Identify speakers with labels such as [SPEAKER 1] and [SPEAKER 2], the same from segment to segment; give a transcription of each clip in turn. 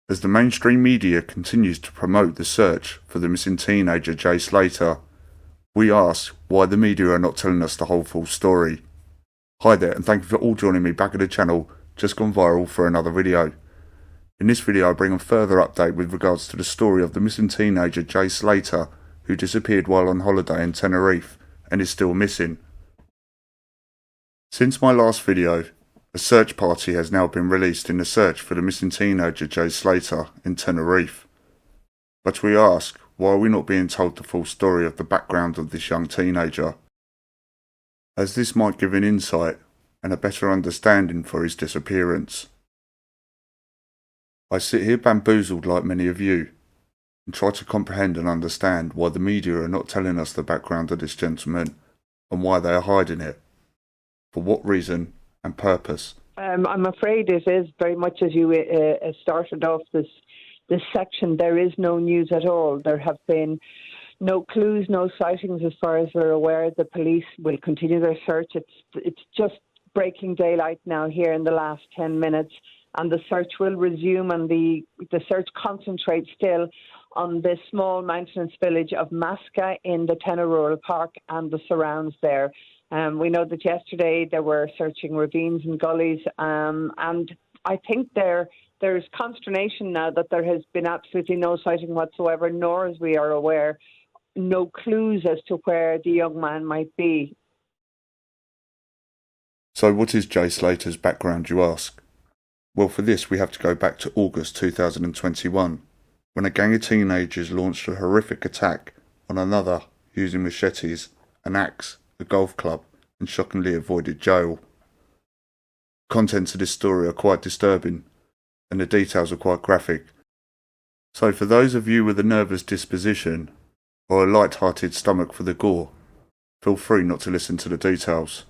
[SPEAKER 1] As the mainstream media continues to promote the search for the missing teenager Jay Slater, we ask why the media are not telling us the whole full story. Hi there, and thank you for all joining me back at the channel, just gone viral for another video. In this video I bring a further update with regards to the story of the missing teenager Jay Slater, who disappeared while on holiday in Tenerife and is still missing. Since my last video, a search party has now been released in the search for the missing teenager Jay Slater in Tenerife. But we ask, why are we not being told the full story of the background of this young teenager, as this might give an insight and a better understanding for his disappearance. I sit here bamboozled like many of you, and try to comprehend and understand why the media are not telling us the background of this gentleman, and why they are hiding it. For what reason and purpose?
[SPEAKER 2] I'm afraid it is very much as you started off this section. There is no news at all. There have been no clues, no sightings as far as we're aware. The police will continue their search. It's just breaking daylight now here in the last 10 minutes, and the search will resume, and the search concentrates still on this small mountainous village of Masca in the Tenerife Rural Park and the surrounds there. We know that yesterday they were searching ravines and gullies, and I think there's consternation now that there has been absolutely no sighting whatsoever, nor, as we are aware, no clues as to where the young man might be.
[SPEAKER 1] So what is Jay Slater's background, you ask? Well, for this we have to go back to August 2021, when a gang of teenagers launched a horrific attack on another using machetes, an axe, a golf club, and shockingly avoided jail. Contents of this story are quite disturbing, and the details are quite graphic. So for those of you with a nervous disposition, or a light-hearted stomach for the gore, feel free not to listen to the details.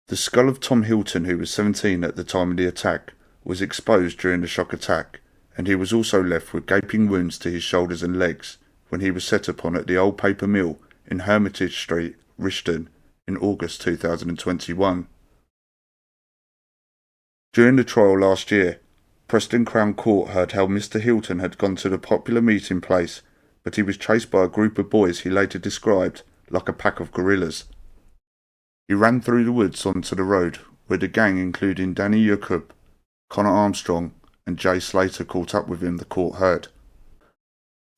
[SPEAKER 1] The skull of Tom Hilton, who was 17 at the time of the attack, was exposed during the shock attack, and he was also left with gaping wounds to his shoulders and legs when he was set upon at the Old Paper Mill in Hermitage Street, Rishton, in August 2021. During the trial last year, Preston Crown Court heard how Mr. Hilton had gone to the popular meeting place, but he was chased by a group of boys he later described like a pack of gorillas. He ran through the woods onto the road, where the gang, including Danny Jacob, Connor Armstrong and Jay Slater, caught up with him, the court heard.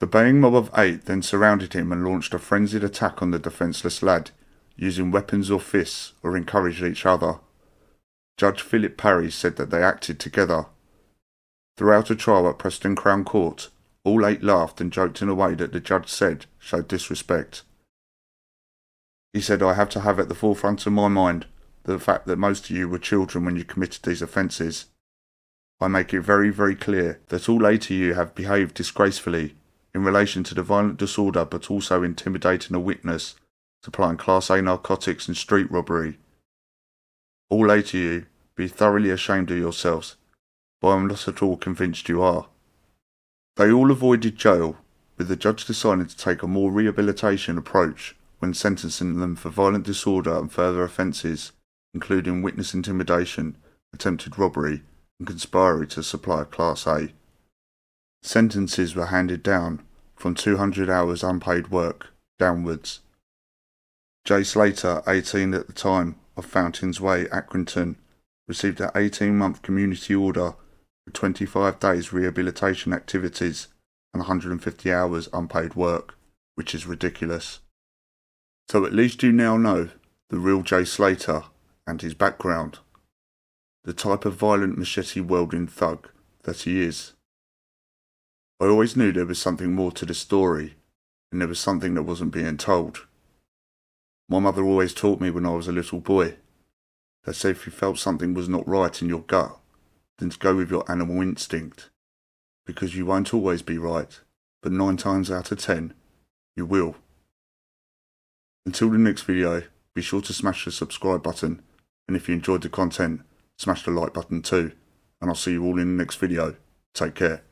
[SPEAKER 1] The baying mob of 8 then surrounded him and launched a frenzied attack on the defenceless lad, using weapons or fists, or encouraged each other. Judge Philip Parry said that they acted together. Throughout a trial at Preston Crown Court, all 8 laughed and joked in a way that the judge said showed disrespect. He said, "I have to have at the forefront of my mind the fact that most of you were children when you committed these offences. I make it very, very clear that all 8 of you have behaved disgracefully in relation to the violent disorder, but also intimidating a witness, supplying Class A narcotics and street robbery. All 8 of you be thoroughly ashamed of yourselves, but I am not at all convinced you are." They all avoided jail, with the judge deciding to take a more rehabilitation approach when sentencing them for violent disorder and further offences, including witness intimidation, attempted robbery, and conspiracy to supply Class A. Sentences were handed down from 200 hours unpaid work downwards. Jay Slater, 18 at the time, of Fountains Way, Accrington, received an 18-month community order with 25 days rehabilitation activities and 150 hours unpaid work, which is ridiculous. So at least you now know the real Jay Slater and his background, the type of violent machete-wielding thug that he is. I always knew there was something more to the story, and there was something that wasn't being told. My mother always taught me when I was a little boy that said if you felt something was not right in your gut, then to go with your animal instinct, because you won't always be right, but 9 times out of 10, you will. Until the next video, be sure to smash the subscribe button, and if you enjoyed the content, smash the like button too, and I'll see you all in the next video. Take care.